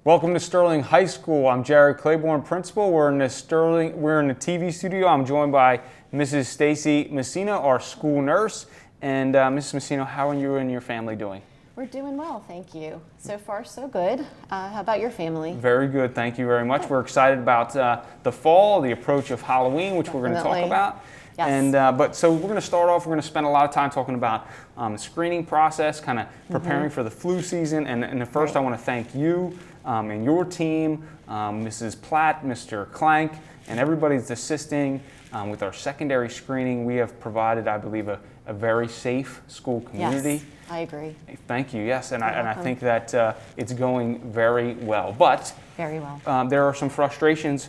Welcome to Sterling High School. I'm Jared Claiborne, principal. We're in the TV studio. I'm joined by Mrs. Stacy Masino, our school nurse. And Mrs. Masino, how are you and your family doing? We're doing well, thank you. So far, so good. How about your family? Very good, thank you very much. We're excited about the fall, the approach of Halloween, which we're going to talk about. Yes. And so we're going to start off. We're going to spend a lot of time talking about the screening process, kind of preparing for the flu season. And first, I want to thank you and your team, Mrs. Platt, Mr. Clank, and everybody that's assisting with our secondary screening. We have provided, I believe, a very safe school community. Yes, I agree. Thank you. Yes, and I think that it's going very well. But very well. There are some frustrations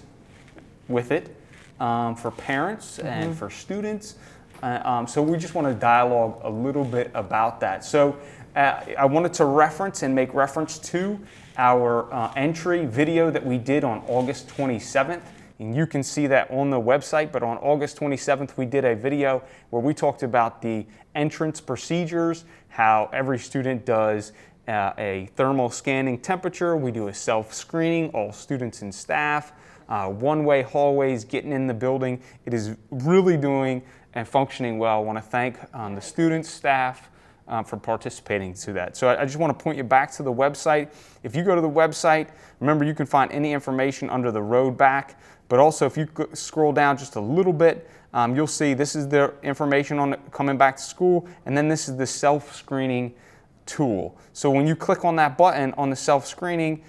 with it. For parents and for students. So we just want to dialogue a little bit about that. So I wanted to make reference to our entry video that we did on August 27th. And you can see that on the website, but on August 27th, we did a video where we talked about the entrance procedures, how every student does a thermal scanning temperature. We do a self-screening, all students and staff. One-way hallways, getting in the building. It is really doing and functioning well. I want to thank the students, staff for participating to that. So I just want to point you back to the website. If you go to the website, remember you can find any information under the road back, but also if you scroll down just a little bit, you'll see this is the information on coming back to school, and then this is the self-screening tool. So when you click on that button on the self-screening,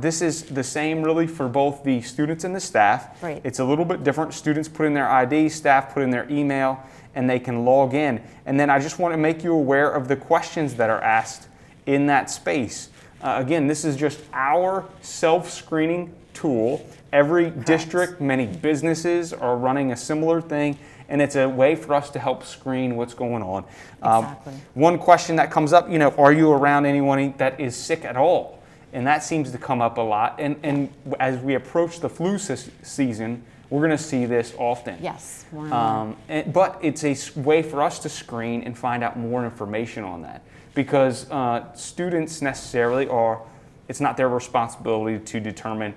this is the same really for both the students and the staff. Right. It's a little bit different. Students put in their ID, staff put in their email, and they can log in. And then I just want to make you aware of the questions that are asked in that space. Again, this is just our self-screening tool. Every district, many businesses are running a similar thing, and it's a way for us to help screen what's going on. Exactly. One question that comes up, are you around anyone that is sick at all? And that seems to come up a lot. And as we approach the flu season, we're going to see this often. Yes. But it's a way for us to screen and find out more information on that. Because students necessarily it's not their responsibility to determine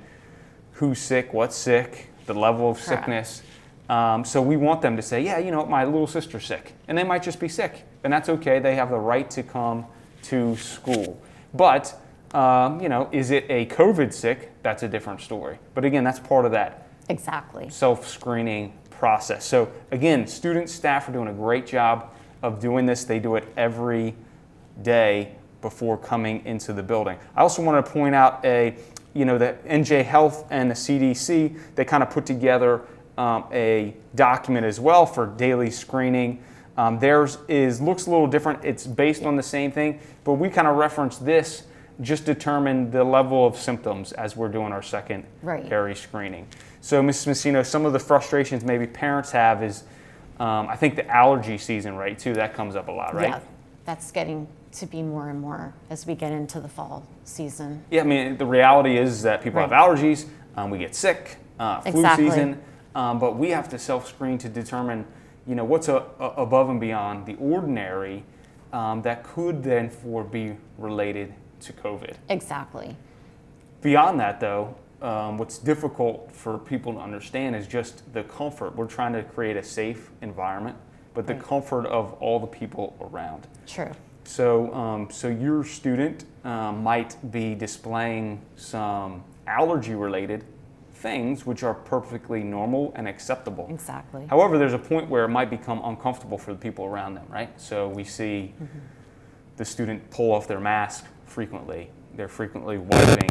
who's sick, what's sick, the level of sickness. So we want them to say, my little sister's sick. And they might just be sick. And that's okay. They have the right to come to school. But is it a COVID sick? That's a different story. But again, that's part of that self-screening process. So again, students, staff are doing a great job of doing this. They do it every day before coming into the building. I also want to point out the NJ Health and the CDC, they kind of put together a document as well for daily screening. Theirs looks a little different. It's based on the same thing, but we kind of reference this, just determine the level of symptoms as we're doing our secondary screening. So, Mrs. Masino, some of the frustrations maybe parents have is, I think the allergy season, right, too, that comes up a lot, right? Yeah, that's getting to be more and more as we get into the fall season. Yeah, I mean, the reality is that people have allergies, we get sick, flu season, but we have to self-screen to determine, what's above and beyond the ordinary that could then be related to COVID. Exactly. Beyond that, though, what's difficult for people to understand is just the comfort. We're trying to create a safe environment, but the comfort of all the people around. True. So, your student might be displaying some allergy-related things, which are perfectly normal and acceptable. Exactly. However, there's a point where it might become uncomfortable for the people around them, right? So we see the student pull off their mask frequently. They're frequently wiping.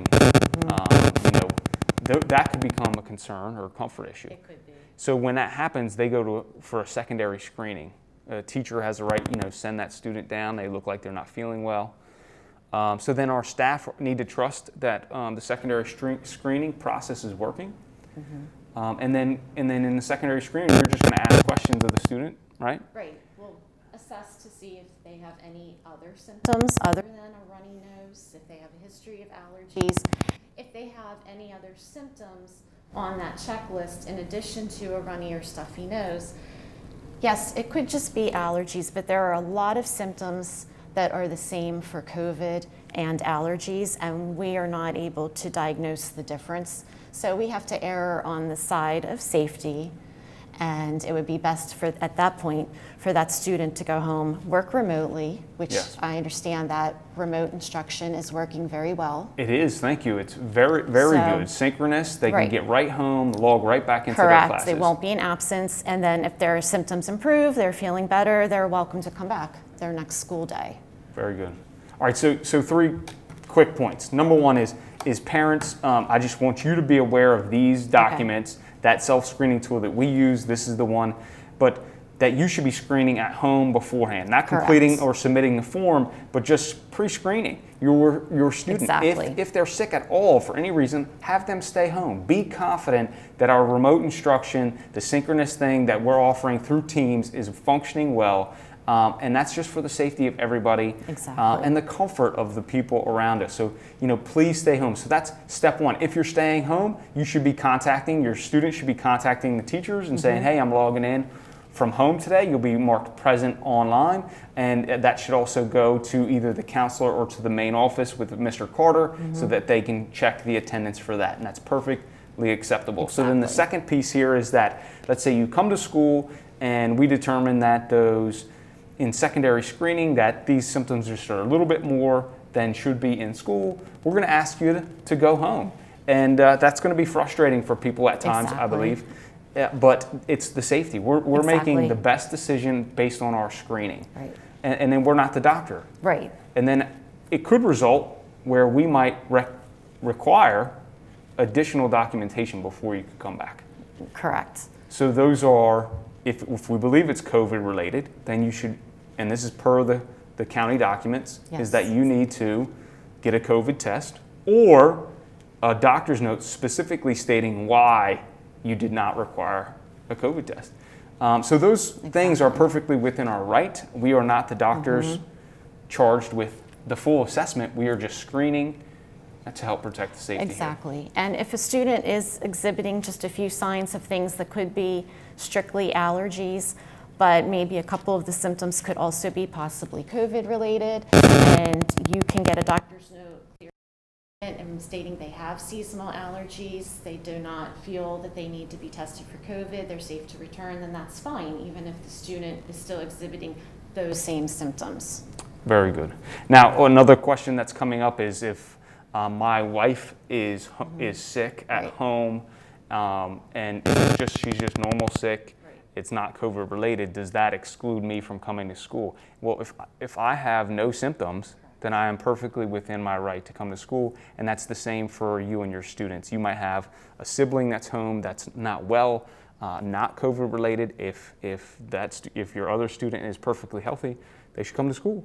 That could become a concern or a comfort issue. It could be. So when that happens, they go for a secondary screening. A teacher has a right, send that student down. They look like they're not feeling well. So then our staff need to trust that the secondary screening process is working. And then in the secondary screening, we're just going to ask questions of the student, right? Right. We'll assess to see if they have any other symptoms other than a runny nose, if they have a history of allergies, if they have any other symptoms on that checklist in addition to a runny or stuffy nose. Yes, it could just be allergies, but there are a lot of symptoms that are the same for COVID and allergies, and we are not able to diagnose the difference. So we have to err on the side of safety, and it would be best for, at that point, for that student to go home, work remotely, which Yes. I understand that remote instruction is working very well. It is, thank you. It's very, very So- good. Synchronous, they Right. can get right home, log right back into their Correct. classes. They won't be in absence, and then if their symptoms improve, they're feeling better, they're welcome to come back their next school day. Very good. All right, so 3 quick points. Number 1 is parents, I just want you to be aware of these documents, that self-screening tool that we use, this is the one, but that you should be screening at home beforehand, not completing Correct. or submitting the form, but just pre-screening your student. Exactly. If they're sick at all for any reason, have them stay home. Be confident that our remote instruction, the synchronous thing that we're offering through Teams is functioning well. And that's just for the safety of everybody. Exactly. And the comfort of the people around us. So, please stay home. So that's step 1. If you're staying home, you should be contacting, your students should be contacting the teachers and saying, hey, I'm logging in from home today. You'll be marked present online. And that should also go to either the counselor or to the main office with Mr. Carter so that they can check the attendance for that. And that's perfectly acceptable. So then the second piece here is that, let's say you come to school and we determine that those in secondary screening that these symptoms just are a little bit more than should be in school, we're going to ask you to go home. And that's going to be frustrating for people at times, I believe. Yeah, but it's the safety. We're making the best decision based on our screening. Right. And then we're not the doctor. Right. And then it could result where we might require additional documentation before you could come back. Correct. So those are, if we believe it's COVID related, then you should, and this is per the county documents, is that you need to get a COVID test or a doctor's note specifically stating why you did not require a COVID test. So those things are perfectly within our right. We are not the doctors charged with the full assessment. We are just screening to help protect the safety. Exactly. And if a student is exhibiting just a few signs of things that could be strictly allergies, but maybe a couple of the symptoms could also be possibly COVID related, and you can get a doctor's note and stating they have seasonal allergies, they do not feel that they need to be tested for COVID, they're safe to return, then that's fine, even if the student is still exhibiting those same symptoms. Very good. Now, another question that's coming up is if my wife is sick at home and she's just normal sick, it's not COVID related, does that exclude me from coming to school? Well, if I have no symptoms, then I am perfectly within my right to come to school, and that's the same for you and your students. You might have a sibling that's home that's not well, not COVID related. If your other student is perfectly healthy, they should come to school.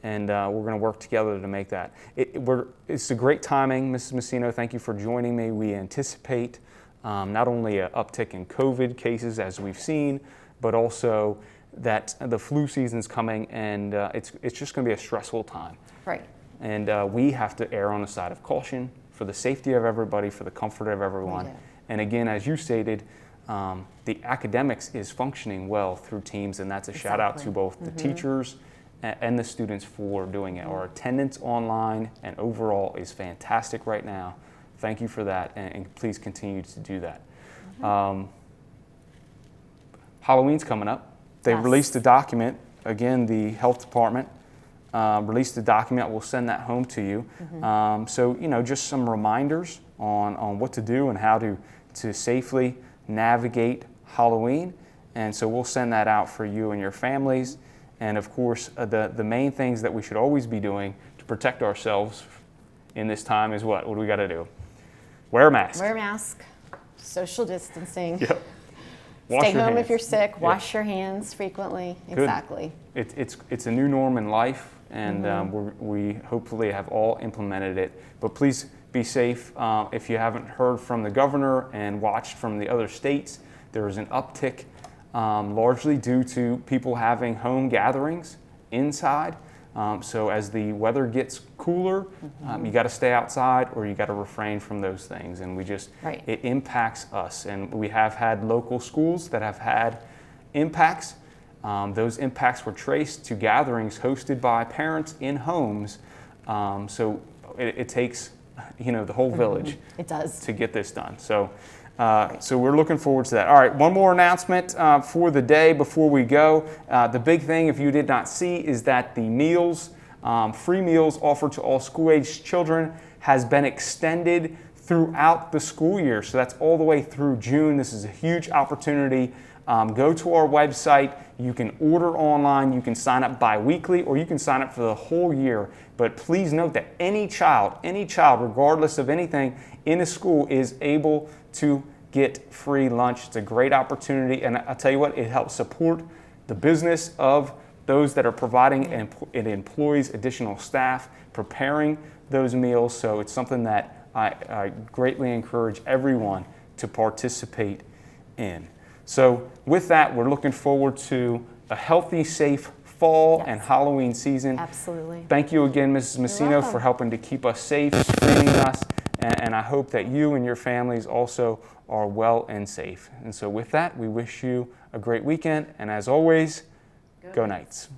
And we're going to work together to make that. It's a great timing, Mrs. Masino. Thank you for joining me. We anticipate not only an uptick in COVID cases as we've seen, but also that the flu season's coming, and it's just going to be a stressful time. Right. And we have to err on the side of caution for the safety of everybody, for the comfort of everyone. And again, as you stated, the academics is functioning well through Teams, and that's a shout out to both the teachers and the students for doing it. Our attendance online and overall is fantastic right now. Thank you for that, and please continue to do that. Halloween's coming up. They released a document. Again, the health department released a document. We'll send that home to you. So, just some reminders on what to do and how to safely navigate Halloween. And so we'll send that out for you and your families. And of course, the main things that we should always be doing to protect ourselves in this time is what? What do we got to do? Wear a mask. Wear a mask, social distancing. Yep. Stay home if you're sick, wash your hands frequently. Good. Exactly. It's a new norm in life, and we hopefully have all implemented it. But please be safe. If you haven't heard from the governor and watched from the other states, there is an uptick largely due to people having home gatherings inside. So as the weather gets cooler, you got to stay outside or you got to refrain from those things. And it impacts us. And we have had local schools that have had impacts. those impacts were traced to gatherings hosted by parents in homes. So it takes, the whole village. It does. To get this done. So we're looking forward to that. All right, one more announcement for the day before we go. The big thing, if you did not see, is that the meals, free meals offered to all school-aged children has been extended throughout the school year. So that's all the way through June. This is a huge opportunity. Go to our website. You can order online. You can sign up bi-weekly, or you can sign up for the whole year. But please note that any child, regardless of anything in a school, is able to get free lunch. It's a great opportunity, and I'll tell you what, it helps support the business of those that are providing, and it employs additional staff preparing those meals. So it's something that I greatly encourage everyone to participate in. So with that, we're looking forward to a healthy, safe fall and Halloween season. Absolutely. Thank you again, Mrs. Masino, for helping to keep us safe, screening us, and I hope that you and your families also are well and safe. And so with that, we wish you a great weekend, and as always, go Knights.